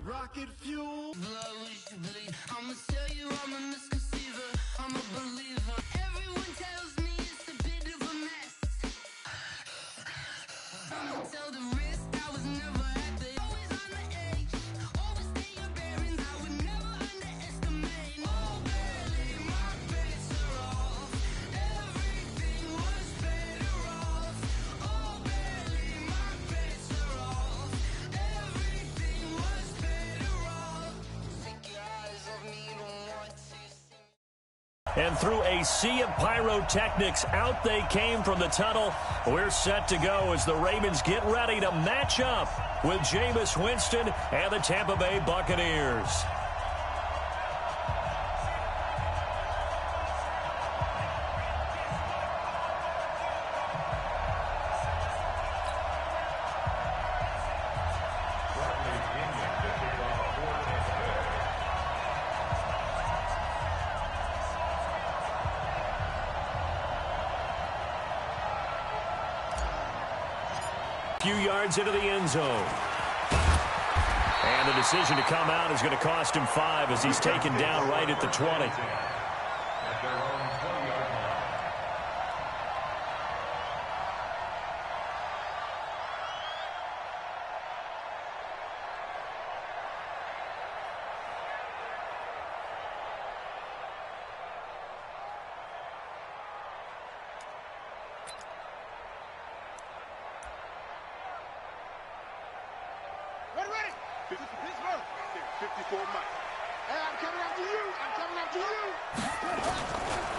rocket fuel. I'ma tell you I'm a misconceiver, I'm a believer. Everyone tells me it's a bit of a mess. I'ma tell the risk I was never at the always on the edge. Overstay your bearings, I would never underestimate. Oh barely, my bets are off. Everything was better off. Oh barely, my bets are off. Everything was better off. Take your eyes off me, don't want to see. And through a sea of pyrotechnics, out they came from the tunnel. We're set to go as the Ravens get ready to match up with Jameis Winston and the Tampa Bay Buccaneers. Few yards into the end zone. And the decision to come out is going to cost him 5 as he's taken down right at the 20. Ready. 54 Mike. Hey, I'm coming after you.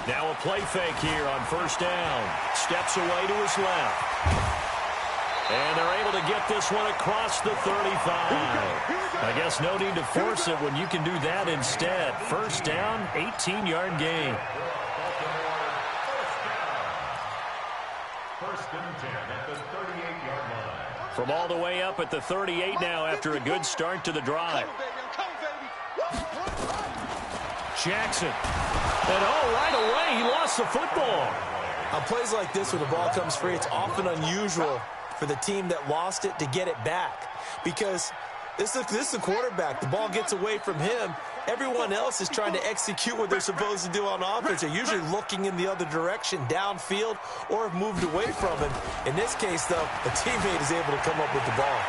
Now a play fake here on first down. Steps away to his left. And they're able to get this one across the 35. I guess no need to force it when you can do that instead. First down, 18-yard gain. First and 10 at the 38-yard line. From all the way up at the 38 now after a good start to the drive. Jackson. And right away, he lost the football. On plays like this where the ball comes free, it's often unusual for the team that lost it to get it back. Because this is the quarterback. The ball gets away from him. Everyone else is trying to execute what they're supposed to do on offense. They're usually looking in the other direction, downfield, or have moved away from him. In this case, though, a teammate is able to come up with the ball.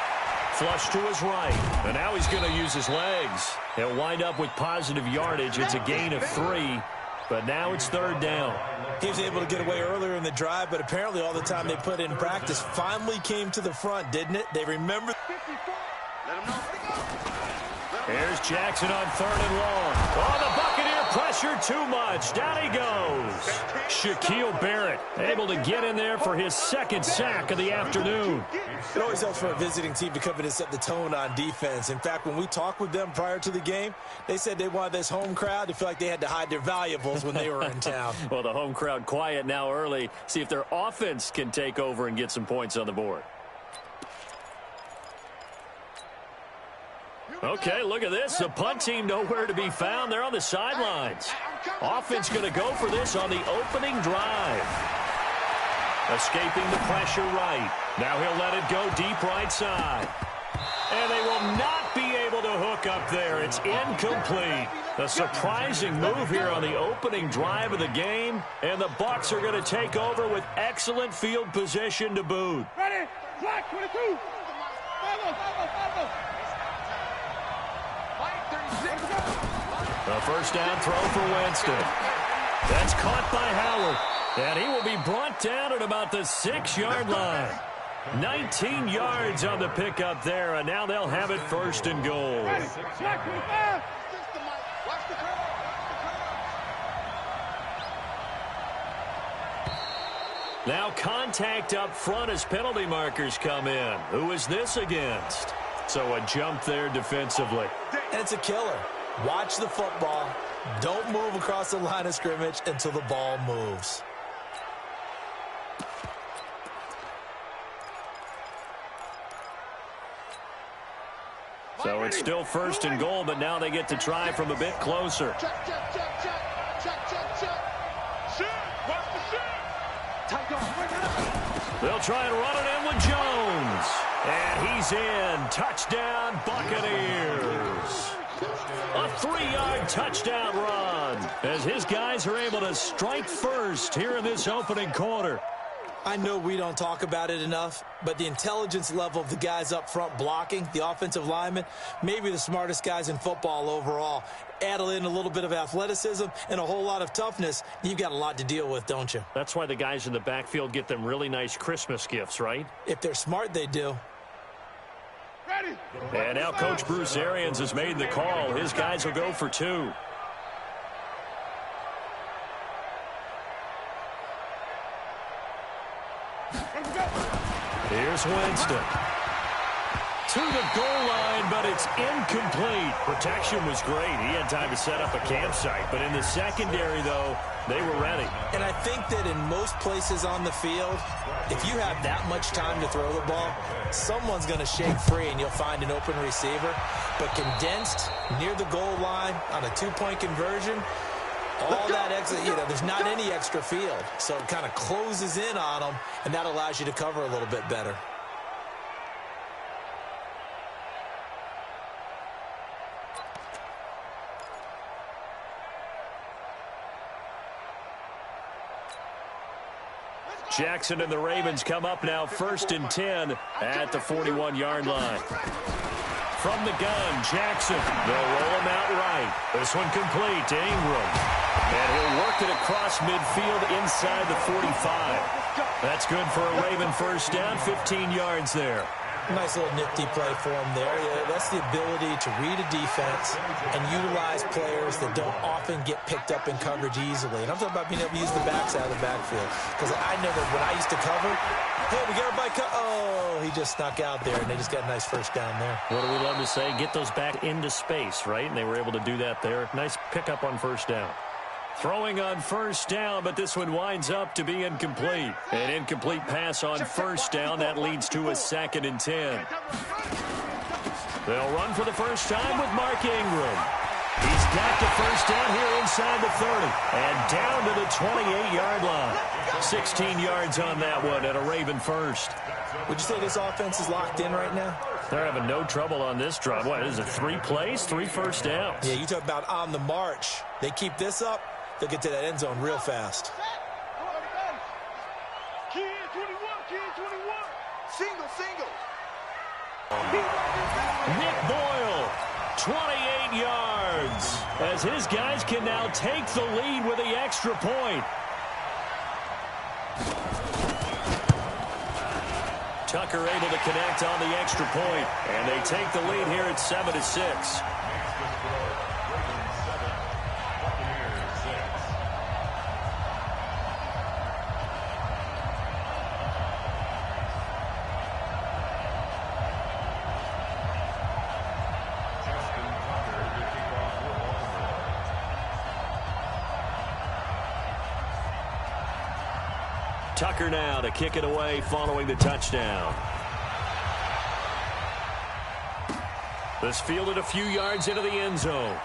Flush to his right, and now he's going to use his legs. He'll wind up with positive yardage. It's a gain of 3, but now it's third down. He was able to get away earlier in the drive, but apparently all the time they put in practice finally came to the front, didn't it? They remembered. Here's Jackson on third and long. Oh, the Buccaneer pressure too much. Down he goes. Shaquille Barrett able to get in there for his second sack of the afternoon. It always helps for a visiting team to come in and set the tone on defense. In fact, when we talked with them prior to the game, they said they wanted this home crowd to feel like they had to hide their valuables when they were in town. Well, the home crowd quiet now early. See if their offense can take over and get some points on the board. Okay, look at this. The punt team nowhere to be found. They're on the sidelines. Offense going to go for this on the opening drive. Escaping the pressure right. Now he'll let it go deep right side. And they will not be able to hook up there. It's incomplete. A surprising move here on the opening drive of the game. And the Bucs are going to take over with excellent field position to boot. Ready? Flag 22. A first down throw for Winston. That's caught by Howard. And he will be brought down at about the 6-yard line. 19 yards on the pickup there, and now they'll have it first and goal. Now contact up front as penalty markers come in. Who is this against? So a jump there defensively. And it's a killer. Watch the football. Don't move across the line of scrimmage until the ball moves. So it's still first and goal, but now they get to try from a bit closer. They'll try and run it in with Jones. And he He's in. Touchdown, Buccaneers. A 3-yard touchdown run as his guys are able to strike first here in this opening quarter. I know we don't talk about it enough, but the intelligence level of the guys up front blocking, the offensive linemen, maybe the smartest guys in football overall. Add in a little bit of athleticism and a whole lot of toughness, you've got a lot to deal with, don't you? That's why the guys in the backfield get them really nice Christmas gifts, right? If they're smart, they do. Ready. And now Coach Bruce Arians has made the call. His guys will go for 2. Here's Winston. To the goal line, but it's incomplete. Protection was great. He had time to set up a campsite. But in the secondary, though, they were ready. And I think that in most places on the field, if you have that much time to throw the ball, someone's going to shake free and you'll find an open receiver. But condensed near the goal line on a 2-point conversion, all that extra, there's not any extra field. So it kind of closes in on them, and that allows you to cover a little bit better. Jackson and the Ravens come up now 1st and 10 at the 41-yard line. From the gun, Jackson. They'll roll him out right. This one complete to Ingram. And he'll work it across midfield inside the 45. That's good for a Raven first down, 15 yards there. Nice little nifty play for him there. Yeah, that's the ability to read a defense and utilize players that don't often get picked up in coverage easily. And I'm talking about being able to use the backside of the backfield. Because I know that when I used to cover, hey, we got everybody oh, he just snuck out there, and they just got a nice first down there. What do we love to say? Get those back into space, right? And they were able to do that there. Nice pickup on first down. Throwing on first down, but this one winds up to be incomplete. An incomplete pass on first down. That leads to a 2nd and 10. They'll run for the first time with Mark Ingram. He's got the first down here inside the 30. And down to the 28-yard line. 16 yards on that one at a Raven first. Would you say this offense is locked in right now? They're having no trouble on this drive. What, is it 3 plays, 3 first downs? Yeah, you talk about on the march. They keep this up, they'll get to that end zone real fast. Kid 21, kid 21. Single. Nick Boyle, 28 yards, as his guys can now take the lead with the extra point. Tucker able to connect on the extra point, and they take the lead here at 7-6. Tucker now to kick it away following the touchdown. This fielded a few yards into the end zone.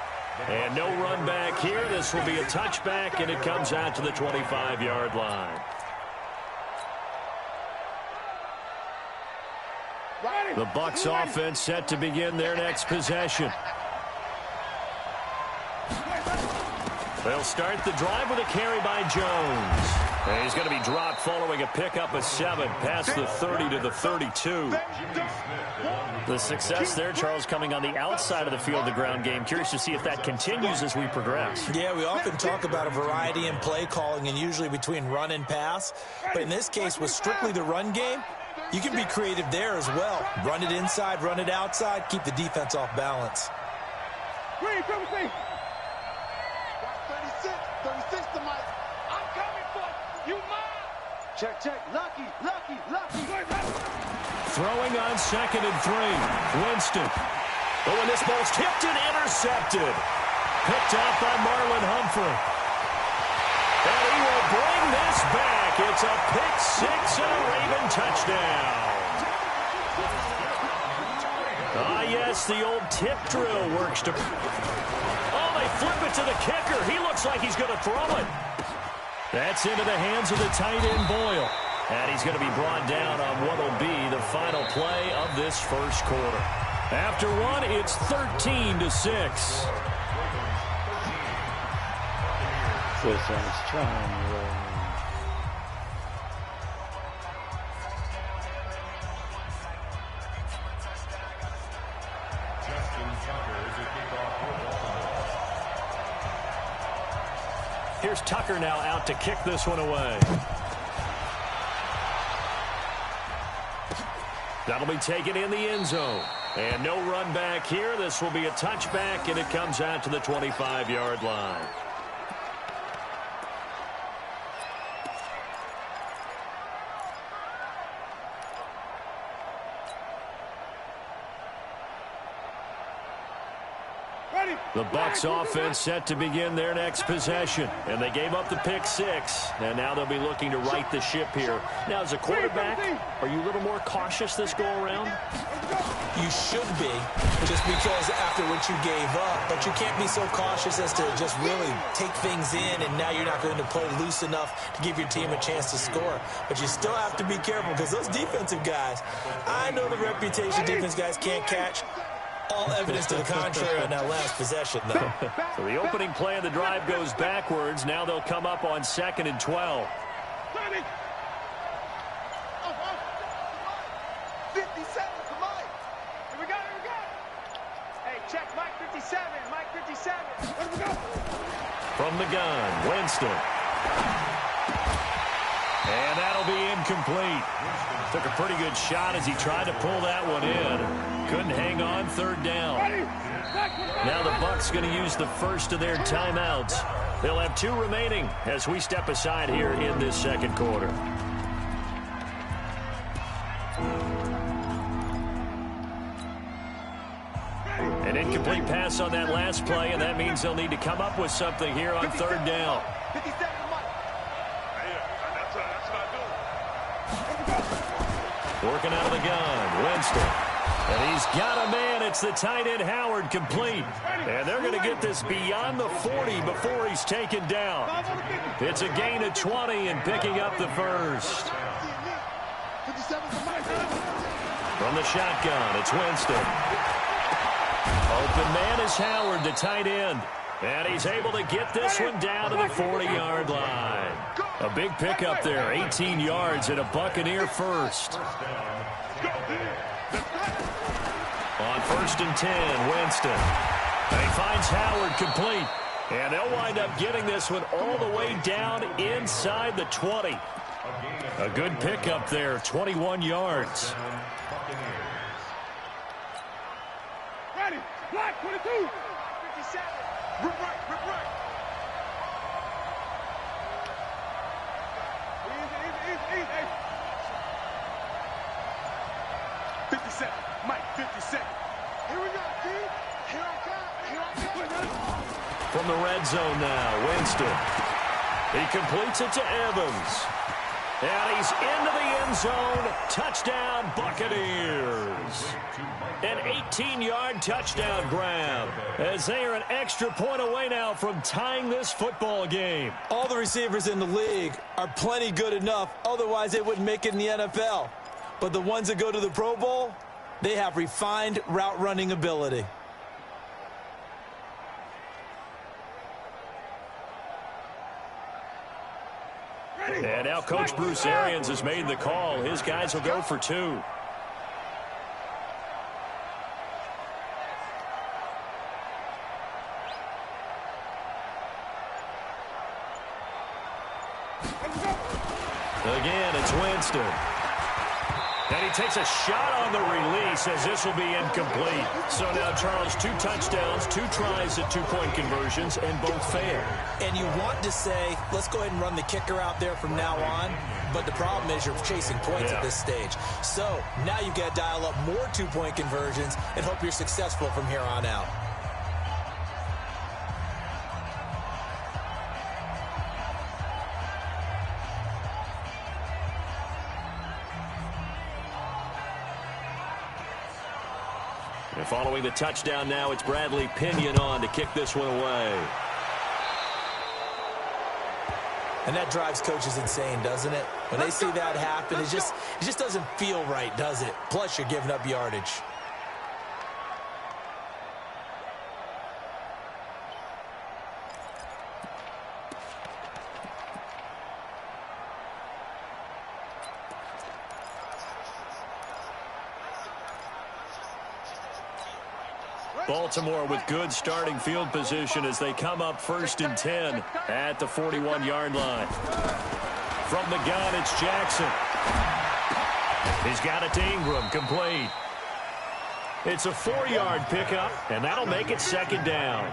And no run back here. This will be a touchback, and it comes out to the 25-yard line. The Bucs offense set to begin their next possession. They'll start the drive with a carry by Jones. And he's going to be dropped following a pickup of 7 past the 30 to the 32. The success there, Charles, coming on the outside of the field, the ground game. Curious to see if that continues as we progress. Yeah, we often talk about a variety in play calling and usually between run and pass. But in this case, with strictly the run game, you can be creative there as well. Run it inside, run it outside, keep the defense off balance. Green, come see. 36 to Mike. I'm coming for you, mine. Check. Lucky. Throwing on 2nd and 3. Winston. But when this ball's tipped and intercepted. Picked off by Marlon Humphrey. And he will bring this back. It's a pick 6 and a Raven touchdown. Ah, yes, the old tip drill works to... Oh, they flip it to the kicker. He looks like he's going to throw it. That's into the hands of the tight end, Boyle. And he's going to be brought down on what will be the final play of this first quarter. After one, it's 13-6. Here's Tucker now out to kick this one away. That'll be taken in the end zone. And no run back here. This will be a touchback, and it comes out to the 25-yard line. The Bucs offense set to begin their next possession. And they gave up the pick six. And now they'll be looking to right the ship here. Now, as a quarterback, are you a little more cautious this go-around? You should be, just because after what you gave up. But you can't be so cautious as to just really take things in, and now you're not going to play loose enough to give your team a chance to score. But you still have to be careful, because those defensive guys, I know the reputation defense guys can't catch. All evidence to the contrary on that last possession, though. So the opening play of the drive goes backwards. Now they'll come up on 2nd and 12. 57, come on. Here we go. Hey, check Mike 57, Mike 57. Where do we go? From the gun, Winston. And that'll be incomplete. Took a pretty good shot as he tried to pull that one in. Couldn't hang on, 3rd down. Now the Bucs going to use the first of their timeouts. They'll have 2 remaining as we step aside here in this second quarter. An incomplete pass on that last play, and that means they'll need to come up with something here on 3rd down. 57, Mike. That's what I do. Working out of the gun, Winston. And he's got a man. It's the tight end, Howard, complete. And they're going to get this beyond the 40 before he's taken down. It's a gain of 20 and picking up the first. From the shotgun, it's Winston. Open man is Howard, the tight end. And he's able to get this one down to the 40-yard line. A big pickup there, 18 yards and a Buccaneer first. On 1st and 10, Winston. And he finds Howard complete. And they'll wind up getting this one all the way down inside the 20. A good pickup there, 21 yards. Ready, black 22. 57. Rip right. Easy. 57, Mike, 57. Here we go, D. Here I come. From the red zone now, Winston. He completes it to Evans. And he's into the end zone. Touchdown, Buccaneers. An 18-yard touchdown grab, as they are an extra point away now from tying this football game. All the receivers in the league are plenty good enough, otherwise they wouldn't make it in the NFL. But the ones that go to the Pro Bowl, they have refined route running ability. And now Coach Bruce Arians has made the call. His guys will go for 2. Again, it's Winston. And he takes a shot on the release as this will be incomplete. So now, Charles, 2 touchdowns, 2 tries at 2-point conversions, and both fail. And you want to say, let's go ahead and run the kicker out there from now on. But the problem is you're chasing points at this stage. So now you've got to dial up more 2-point conversions and hope you're successful from here on out. And following the touchdown now, it's Bradley Pinion on to kick this one away. And that drives coaches insane, doesn't it? When they see that happen, it just doesn't feel right, does it? Plus, you're giving up yardage. Baltimore with good starting field position as they come up 1st and 10 at the 41-yard line. From the gun, it's Jackson. He's got it to Ingram, complete. It's a 4-yard pickup, and that'll make it 2nd down.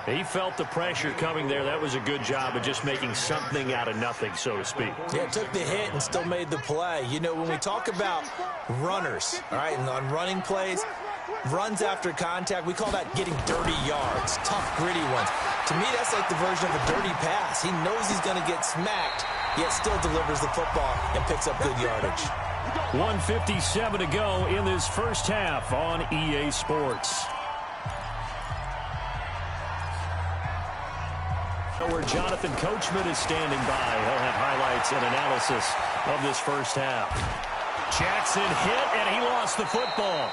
He felt the pressure coming there. That was a good job of just making something out of nothing, so to speak. Yeah, took the hit and still made the play. You know, when we talk about runners, all right, and on running plays, runs after contact, we call that getting dirty yards, tough, gritty ones. To me, that's like the version of a dirty pass. He knows he's going to get smacked, yet still delivers the football and picks up good yardage. 1:57 to go in this first half on EA Sports. Where Jonathan Coachman is standing by. He'll have highlights and analysis of this first half. Jackson hit, and he lost the football.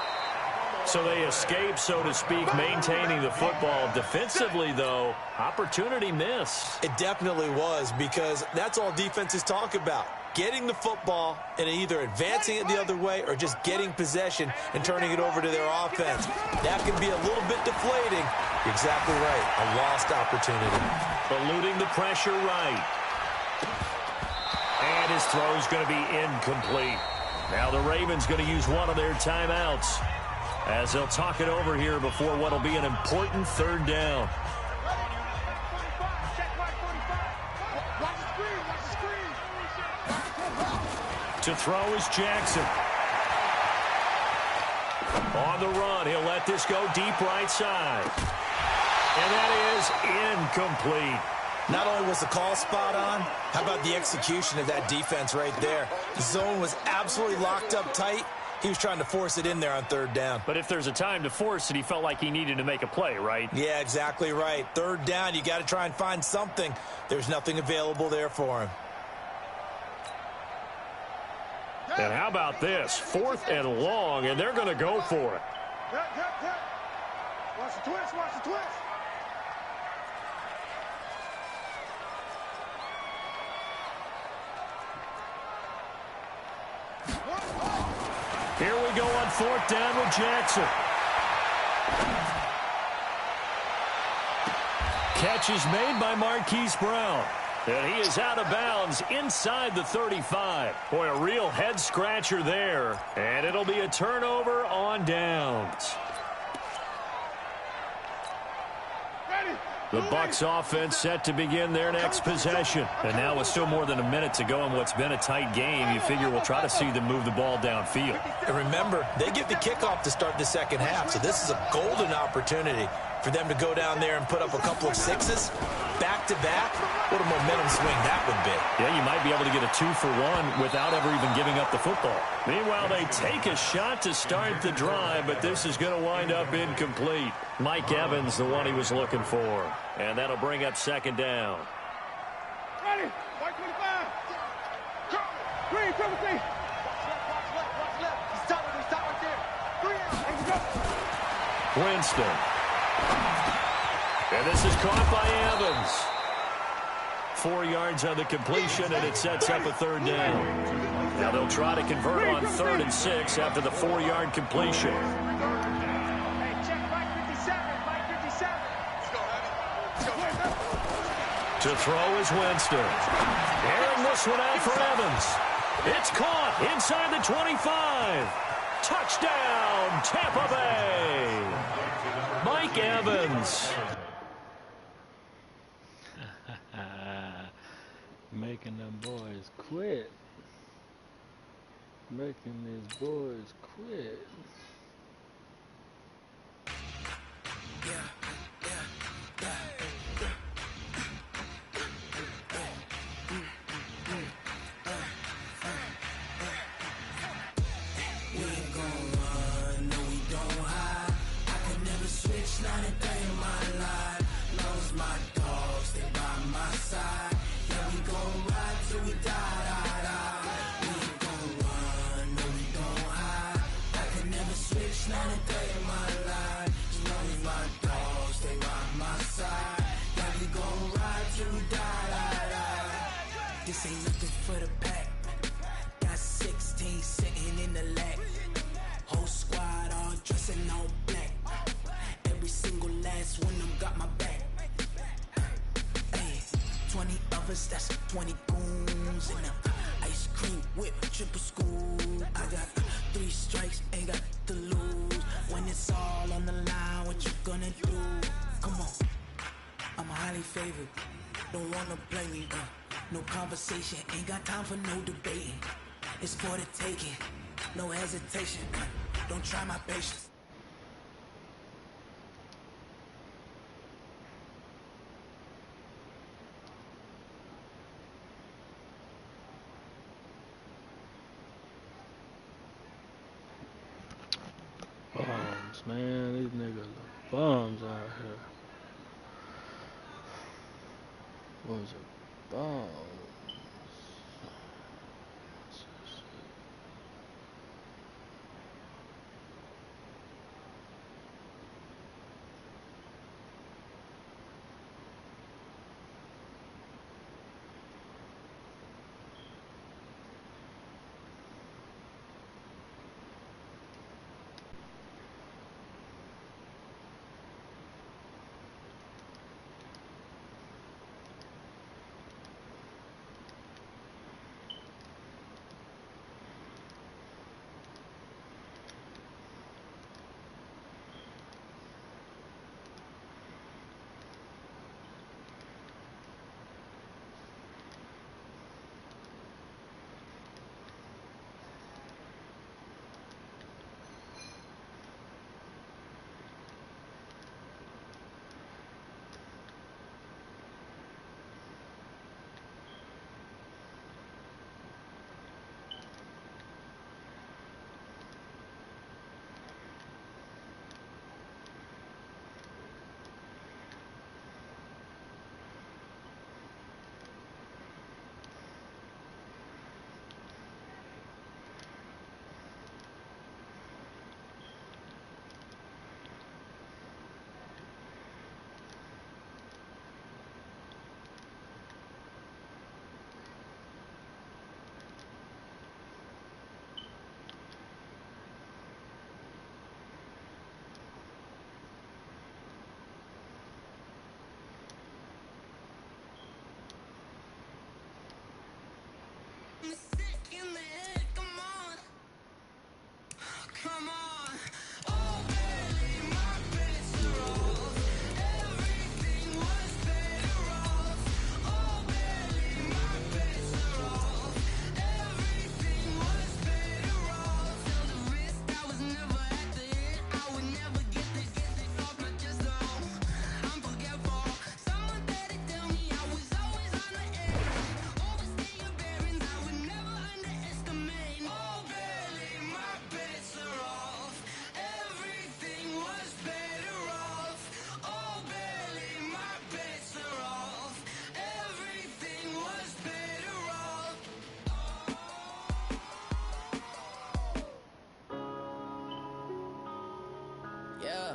So they escape, so to speak, maintaining the football. Defensively, though, opportunity miss. It definitely was, because that's all defenses talk about. Getting the football and either advancing it the other way or just getting possession and turning it over to their offense. That can be a little bit deflating. You're exactly right. A lost opportunity. Eluding the pressure right. And his throw is going to be incomplete. Now the Ravens going to use one of their timeouts as they'll talk it over here before what will be an important 3rd down. To throw is Jackson. On the run, he'll let this go deep right side. And that is incomplete. Not only was the call spot on, how about the execution of that defense right there? The zone was absolutely locked up tight. He was trying to force it in there on 3rd down. But if there's a time to force it, he felt like he needed to make a play, right? Yeah, exactly right. 3rd down, you got to try and find something. There's nothing available there for him. And how about this? 4th and long, and they're going to go for it. Watch the twist, watch the twist. Here we go on 4th down with Jackson. Catch is made by Marquise Brown. And he is out of bounds inside the 35. Boy, a real head-scratcher there. And it'll be a turnover on downs. The Bucs offense set to begin their next possession. And now with still more than a minute to go in what's been a tight game, you figure we'll try to see them move the ball downfield. And remember, they get the kickoff to start the 2nd half, so this is a golden opportunity for them to go down there and put up a couple of sixes back-to-back. What a momentum swing that would be. Yeah, you might be able to get a 2-for-1 without ever even giving up the football. Meanwhile, they take a shot to start the drive, but this is going to wind up incomplete. Mike Evans, the one he was looking for. And that'll bring up 2nd down. Ready? White 25. Green, cover 3. Watch left. He's top right there. 3 out. Here we go. Winston. And this is caught by Evans. 4 yards on the completion, and it sets up a 3rd down. Now they'll try to convert on 3rd and 6 after the 4-yard completion. Hey, check Mike 57. Mike 57. To throw is Winston. Airing this one out for Evans. It's caught inside the 25. Touchdown, Tampa Bay. Mike Evans. Making them boys quit. Making these boys quit. We ain't gon' run, no we don't hide. I could never switch, not a day in my life. Knows my dogs, they by my side. Yeah, we gon' ride till we die, die, die. choppers, that's 20 goons. And ice cream whip, triple scoop. I got 3 strikes, ain't got to lose. When it's all on the line, what you gonna do? Come on, I'm highly favored. Don't wanna play me, no conversation, ain't got time for no debating. It's for the taking, no hesitation. Don't try my patience. Bums, man. These niggas are bums out here. What was it? Bums. I'm sick in the head, come on. Come on. Oh, barely, my bits are off. Everything was better off. Oh, barely, my bits are off. Everything was better off. Till the risk, I was never at the hit. I would never get this off my chest, though. I'm forgetful. Someone better tell me I was always on the edge. Overstay your bearings, I would never underestimate. Oh, barely, my bits are off. Everything was better off. Oh, barely, my bits are off. Everything was better off. Yeah.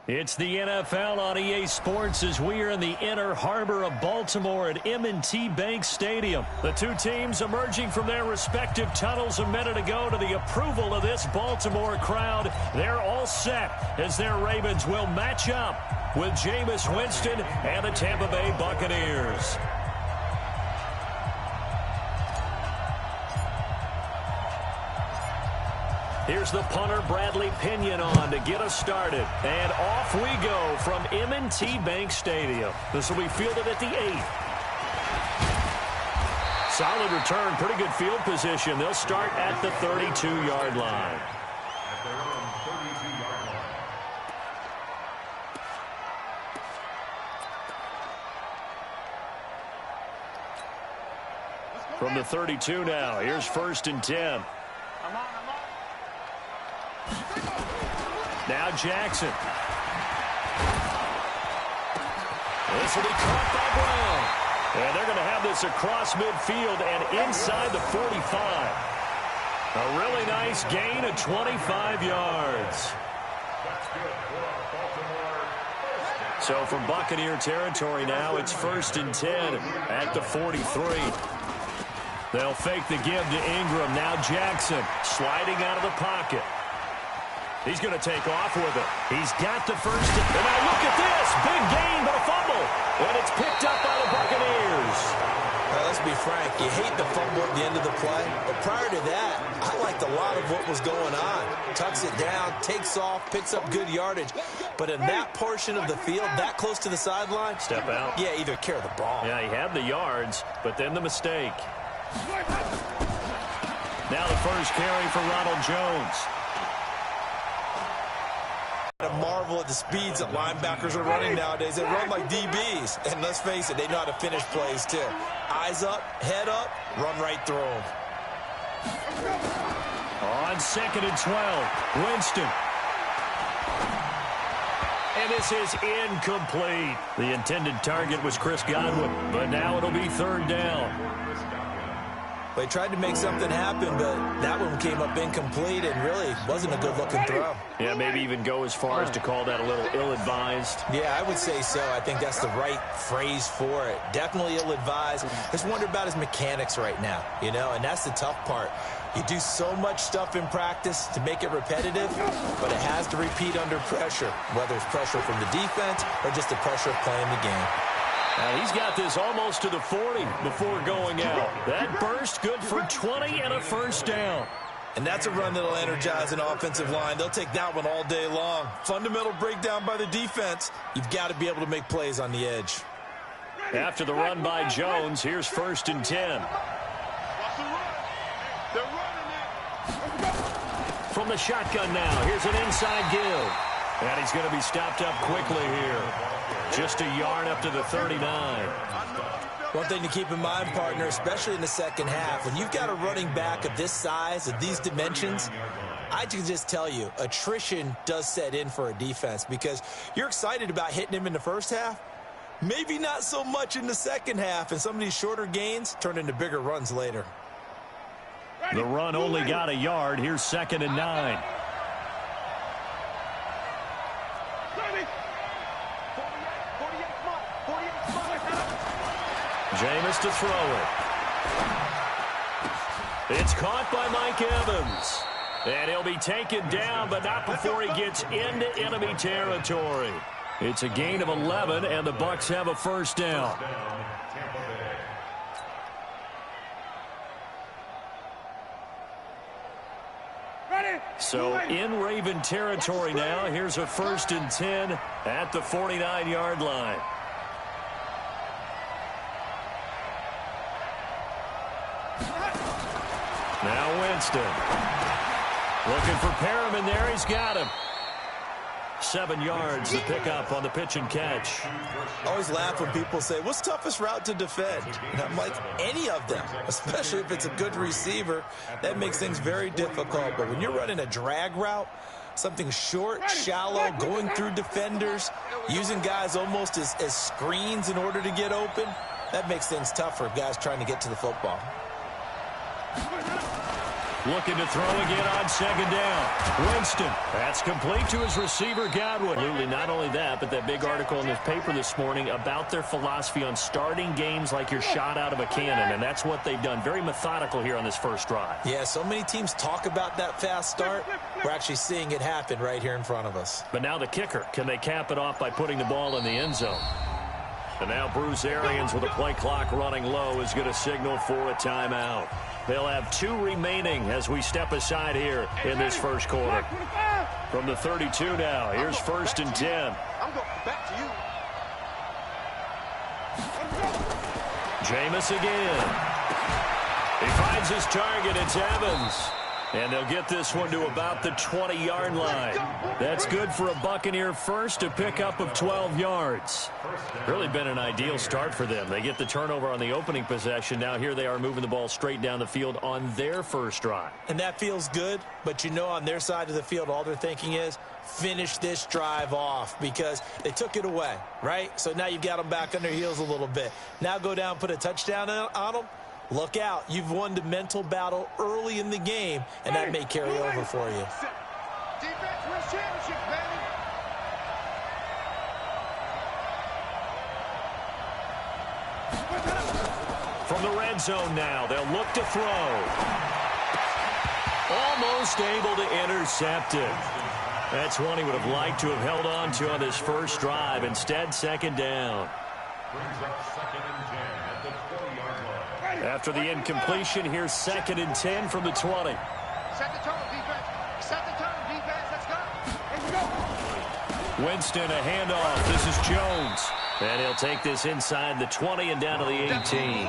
It's the NFL on EA Sports as we are in the inner harbor of Baltimore at M&T Bank Stadium. The two teams emerging from their respective tunnels a minute ago to the approval of this Baltimore crowd. They're all set as their Ravens will match up with Jameis Winston and the Tampa Bay Buccaneers. Here's the punter, Bradley Pinion, on to get us started. And off we go from M&T Bank Stadium. This will be fielded at the 8. Solid return, pretty good field position. They'll start at the 32-yard line. At their own 32-yard line. From the 32 now, here's 1st and 10. Now Jackson. This will be caught by Brown. And they're going to have this across midfield and inside the 45. A really nice gain of 25 yards. That's good for Baltimore. So from Buccaneer territory now, it's 1st and 10 at the 43. They'll fake the give to Ingram. Now Jackson sliding out of the pocket. He's going to take off with it. He's got the first. And now look at this. Big gain, but a fumble. And it's picked up by the Buccaneers. Let's be frank. You hate the fumble at the end of the play. But prior to that, I liked a lot of what was going on. Tucks it down, takes off, picks up good yardage. But in that portion of the field, that close to the sideline. Step out. Yeah, either carry the ball. Yeah, he had the yards, but then the mistake. Now the first carry for Ronald Jones. To marvel at the speeds that linebackers are running nowadays. They run like DBs. And let's face it, they know how to finish plays too. Eyes up, head up, run right through them. On 2nd and 12, Winston. And this is incomplete. The intended target was Chris Godwin, but now it'll be 3rd down. They tried to make something happen, but that one came up incomplete and really wasn't a good-looking throw. Yeah, maybe even go as far as to call that a little ill-advised. Yeah, I would say so. I think that's the right phrase for it. Definitely ill-advised. Just wonder about his mechanics right now, you know, and that's the tough part. You do so much stuff in practice to make it repetitive, but it has to repeat under pressure, whether it's pressure from the defense or just the pressure of playing the game. Now he's got this almost to the 40 before going out. That burst good for 20 and a first down. And that's a run that'll energize an offensive line. They'll take that one all day long. Fundamental breakdown by the defense. You've got to be able to make plays on the edge. After the run by Jones, here's 1st and 10. From the shotgun now, here's an inside give. And he's going to be stopped up quickly here. Just a yard up to the 39. One thing to keep in mind, partner, especially in the second half, when you've got a running back of this size, of these dimensions, I can just tell you, attrition does set in for a defense because you're excited about hitting him in the first half. Maybe not so much in the second half, and some of these shorter gains turn into bigger runs later. The run only got a yard. Here's 2nd and 9. Jameis to throw it. It's caught by Mike Evans. And he'll be taken down, but not before he gets into enemy territory. It's a gain of 11, and the Bucs have a first down. So in Raven territory now. Here's a 1st and 10 at the 49-yard line. Now Winston. Looking for Perriman there. He's got him. 7 yards to pick up on the pitch and catch. I always laugh when people say, what's the toughest route to defend? And I'm like, any of them, especially if it's a good receiver. That makes things very difficult. But when you're running a drag route, something short, shallow, going through defenders, using guys almost as screens in order to get open, that makes things tough for guys trying to get to the football. Looking to throw again on 2nd down. Winston. That's complete to his receiver, Godwin. Absolutely, not only that, but that big article in the paper this morning about their philosophy on starting games like you're shot out of a cannon, and that's what they've done. Very methodical here on this first drive. Yeah, so many teams talk about that fast start. We're actually seeing it happen right here in front of us. But now the kicker. Can they cap it off by putting the ball in the end zone? And now Bruce Arians with a play clock running low is going to signal for a timeout. They'll have 2 remaining as we step aside here in this first quarter. From the 32 now, here's 1st and 10. I'm going back to you. Jameis again. He finds his target. It's Evans. And they'll get this one to about the 20-yard line. That's good for a Buccaneer first, a pickup of 12 yards. Really been an ideal start for them. They get the turnover on the opening possession. Now here they are moving the ball straight down the field on their first drive. And that feels good, but you know on their side of the field, all they're thinking is finish this drive off because they took it away, right? So now you've got them back on their heels a little bit. Now go down, put a touchdown on them. Look out. You've won the mental battle early in the game, and that may carry over for you. Defense wins championships, baby. From the red zone now, they'll look to throw. Almost able to intercept it. That's one he would have liked to have held on to on this first drive. Instead, second down. Brings up 2nd and 10 at the 20-yard line. After the incompletion, here's 2nd and 10 from the 20. Set the tone, defense. Set the tone, defense. Let's go. Let's go. Winston, a handoff. This is Jones. And he'll take this inside the 20 and down to the 18.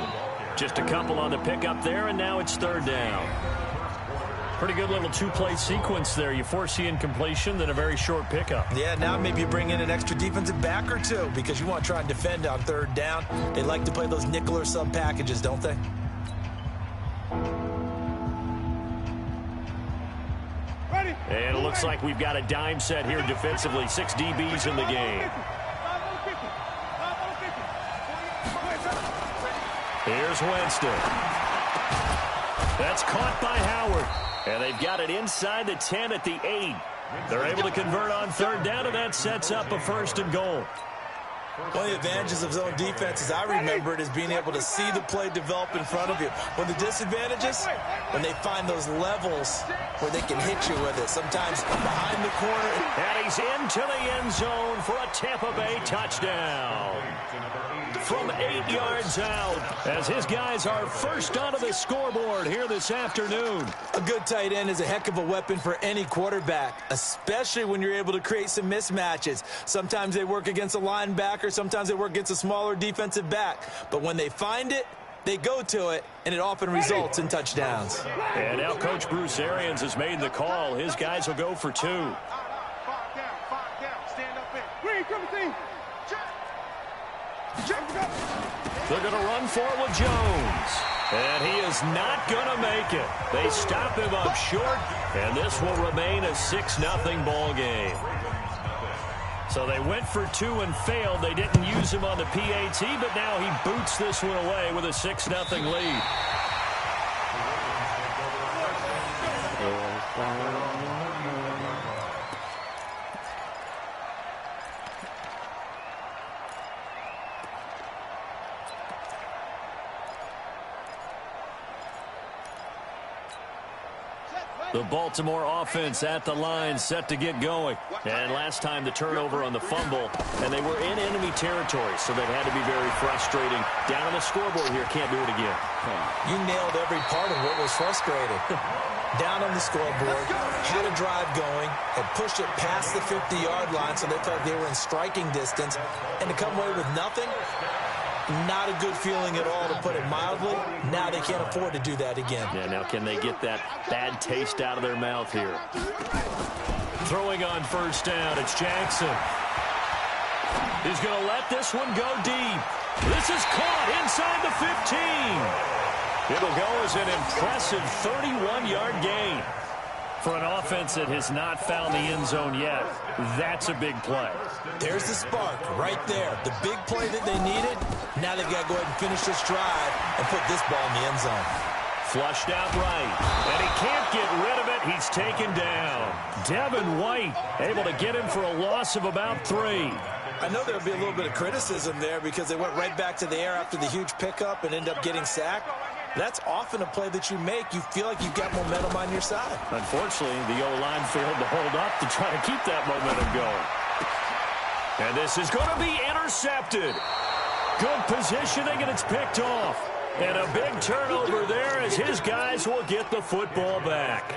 Just a couple on the pickup there, and now it's third down. Pretty good little two-play sequence there. You force the incompletion, then a very short pickup. Yeah, now maybe you bring in an extra defensive back or two because you want to try and defend on third down. They like to play those nickel or sub packages, don't they? And it looks like we've got a dime set here defensively. 6 DBs in the game. Here's Winston. That's caught by Howard. And they've got it inside the 10 at the 8. They're able to convert on third down, and that sets up a 1st and goal. One of the advantages of zone defense, as I remember it, is being able to see the play develop in front of you. One of the disadvantages, when they find those levels where they can hit you with it, sometimes behind the corner. And he's into the end zone for a Tampa Bay touchdown. From 8 yards out, as his guys are first onto the scoreboard here this afternoon. A good tight end is a heck of a weapon for any quarterback, especially when you're able to create some mismatches. Sometimes they work against a linebacker, sometimes they work against a smaller defensive back. But when they find it, they go to it, and it often results in touchdowns. And now Coach Bruce Arians has made the call. His guys will go for 2. 5 down. Stand up in. Green, come team. They're going to run for it with Jones. And he is not going to make it. They stop him up short, and this will remain a 6-0 ball game. So they went for 2 and failed. They didn't use him on the PAT, but now he boots this one away with a 6-0 lead. The Baltimore offense at the line, set to get going. And last time the turnover on the fumble, and they were in enemy territory, so that had to be very frustrating. Down on the scoreboard here, can't do it again. You nailed every part of what was frustrating. Down on the scoreboard, had a drive going, had pushed it past the 50-yard line, so they felt they were in striking distance, and to come away with nothing, not a good feeling at all, to put it mildly. Now they can't afford to do that again. Yeah, now can they get that bad taste out of their mouth here? Throwing on first down, it's Jackson. He's going to let this one go deep. This is caught inside the 15. It'll go as an impressive 31-yard gain. For an offense that has not found the end zone yet, that's a big play. There's the spark right there. The big play that they needed. Now they've got to go ahead and finish this drive and put this ball in the end zone. Flushed out right, and he can't get rid of it. He's taken down. Devin White able to get him for a loss of about 3. I know there'll be a little bit of criticism there because they went right back to the air after the huge pickup and end up getting sacked. That's often a play that you make. You feel like you've got momentum on your side. Unfortunately, the O-line failed to hold up to try to keep that momentum going. And this is going to be intercepted. Good positioning, and it's picked off. And a big turnover there as his guys will get the football back.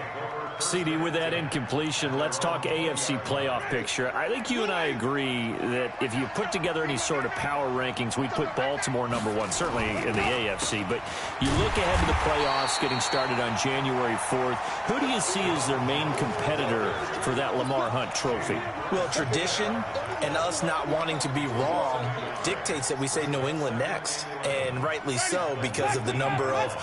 CD, with that incompletion, let's talk AFC playoff picture. I think you and I agree that if you put together any sort of power rankings, we'd put Baltimore #1, certainly in the AFC. But you look ahead to the playoffs getting started on January 4th. Who do you see as their main competitor for that Lamar Hunt trophy? Well, tradition and us not wanting to be wrong dictates that we say New England next. And rightly so, because of the number of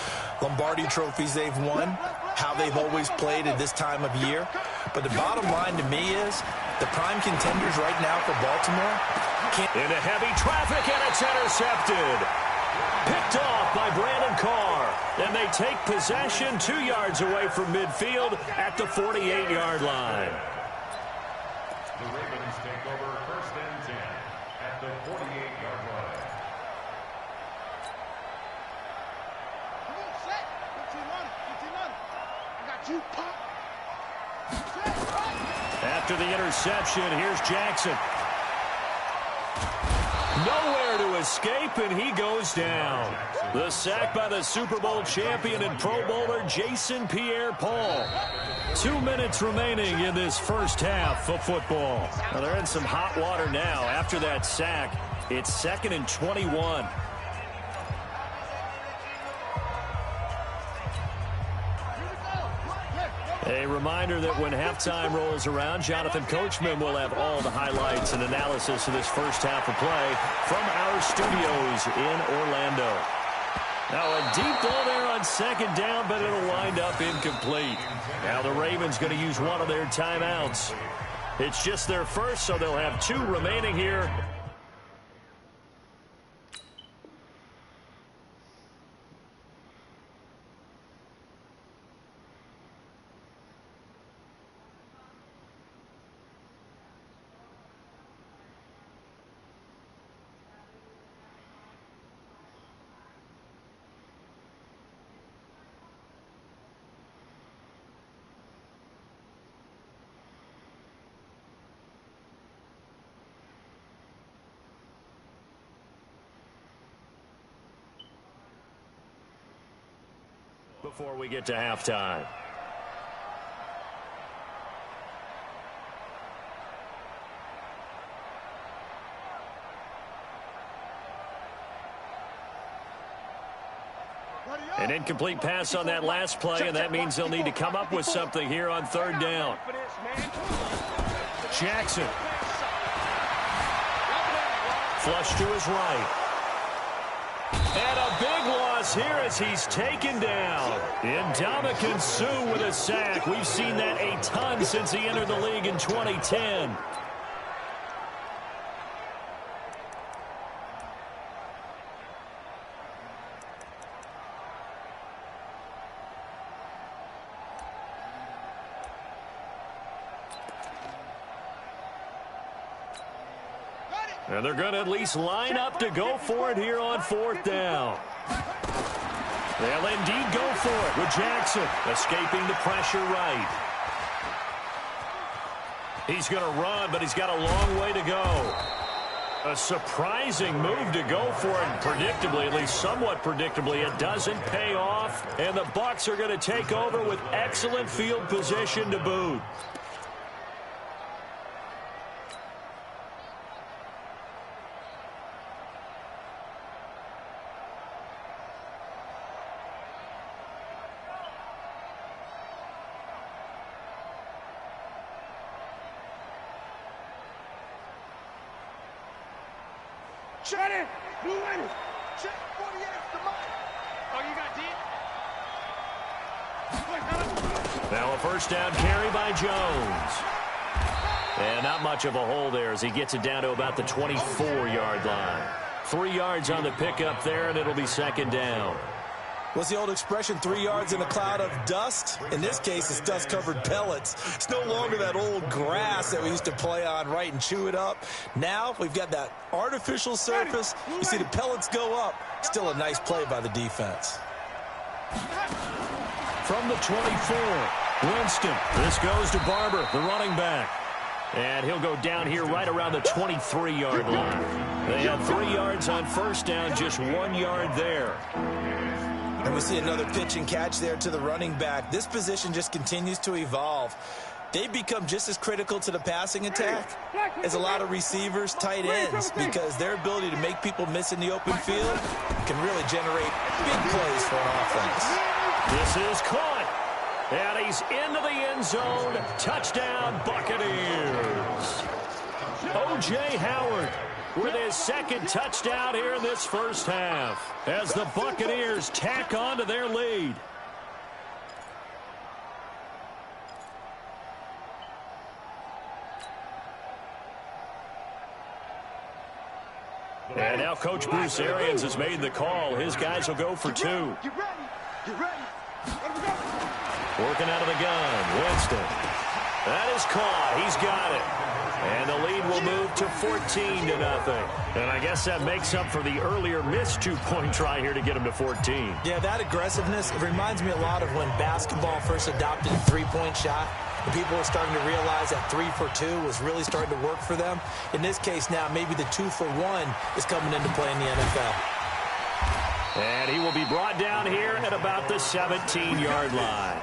Lombardi trophies they've won, how they've always played at this time of year. But the bottom line to me is the prime contenders right now for Baltimore can't. Into heavy traffic, and it's intercepted. Picked off by Brandon Carr. And they take possession 2 yards away from midfield at the 48-yard line. The Ravens take over 1st and 10 at the 48-yard line. Come on, set. 15 run. I got you. Pop. At after the interception. Here's Jackson. Nowhere to escape, and he goes down. The sack by the Super Bowl champion and Pro Bowler Jason Pierre-Paul. 2 minutes remaining in this first half of football. Well, they're in some hot water now. After that sack, it's 2nd and 21. A reminder that when halftime rolls around, Jonathan Coachman will have all the highlights and analysis of this first half of play from our studios in Orlando. Now a deep ball there on 2nd down, but it'll wind up incomplete. Now the Ravens going to use one of their timeouts. It's just their first, so they'll have 2 remaining here. Before we get to halftime. An incomplete pass on that last play, and that means they'll need to come up with something here on 3rd down. Jackson. Flush to his right. And a big loss here as he's taken down. Ndamukong Suh with a sack. We've seen that a ton since he entered the league in 2010. And they're going to at least line up to go for it here on 4th down. They'll indeed go for it with Jackson escaping the pressure right. He's going to run, but he's got a long way to go. A surprising move to go for it. Predictably, at least somewhat predictably, it doesn't pay off. And the Bucs are going to take over with excellent field position to boot. Shut it! Blue Raiders! Check 48, the mic! Oh, you got deep? Now a 1st down carry by Jones. And not much of a hole there as he gets it down to about the 24-yard line. 3 yards on the pickup there, and it'll be 2nd down. What's the old expression, 3 yards in a cloud of dust? In this case, it's dust-covered pellets. It's no longer that old grass that we used to play on, right, and chew it up. Now we've got that artificial surface. You see the pellets go up. Still a nice play by the defense. From the 24, Winston. This goes to Barber, the running back. And he'll go down here right around the 23-yard line. They had 3 yards on 1st down, just 1 yard there. And we see another pitch and catch there to the running back. This position just continues to evolve. They've become just as critical to the passing attack as a lot of receivers, tight ends, because their ability to make people miss in the open field can really generate big plays for an offense. This is caught. And he's into the end zone. Touchdown, Buccaneers. O.J. Howard with his 2nd touchdown here in this first half as the Buccaneers tack on to their lead. And now Coach Bruce Arians has made the call. His guys will go for 2. Get ready! Get ready! Let him go! Working out of the gun, Winston. That is caught. He's got it. And the lead will move to 14-0. And I guess that makes up for the earlier missed 2-point try here to get him to 14. Yeah, that aggressiveness, it reminds me a lot of when basketball first adopted a 3-point shot. and people are starting to realize that 3 for 2 was really starting to work for them. In this case now, maybe the 2 for 1 is coming into play in the NFL. And he will be brought down here at about the 17-yard line.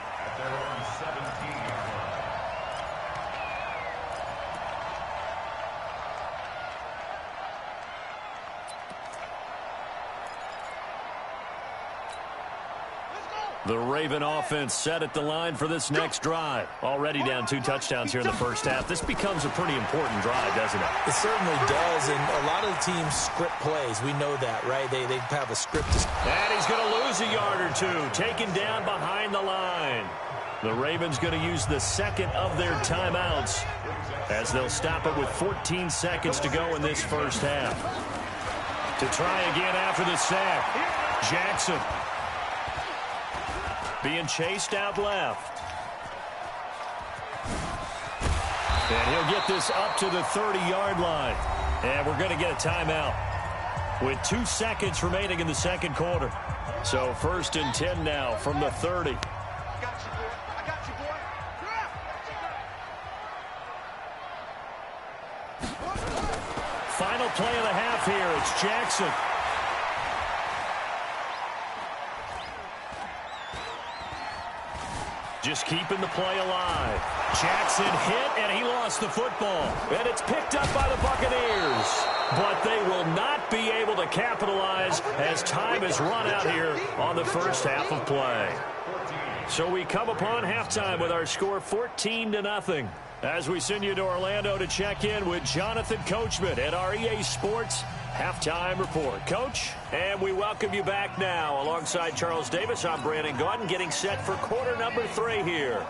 The Raven offense set at the line for this next drive. Already down 2 touchdowns here in the first half. This becomes a pretty important drive, doesn't it? It certainly does, and a lot of the teams script plays. We know that, right? They have a script. And he's going to lose a yard or 2, taken down behind the line. The Ravens going to use the second of their timeouts as they'll stop it with 14 seconds to go in this first half. To try again after the sack, Jackson being chased out left. And he'll get this up to the 30-yard line. And we're going to get a timeout with 2 seconds remaining in the second quarter. So 1st and 10 now from the 30. Final play of the half here. It's Jackson. Just keeping the play alive. Jackson hit, and he lost the football. And it's picked up by the Buccaneers. But they will not be able to capitalize as time has run out here on the first half of play. So we come upon halftime with our score 14-0. As we send you to Orlando to check in with Jonathan Coachman at our EA Sports Halftime Report. Coach, and we welcome you back now. Alongside Charles Davis, I'm Brandon Gaudin, getting set for quarter number 3 here.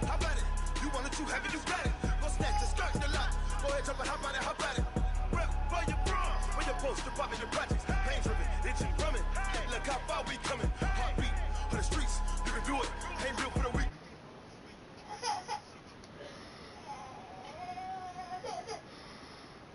How about it? You want it, you have it, you got it.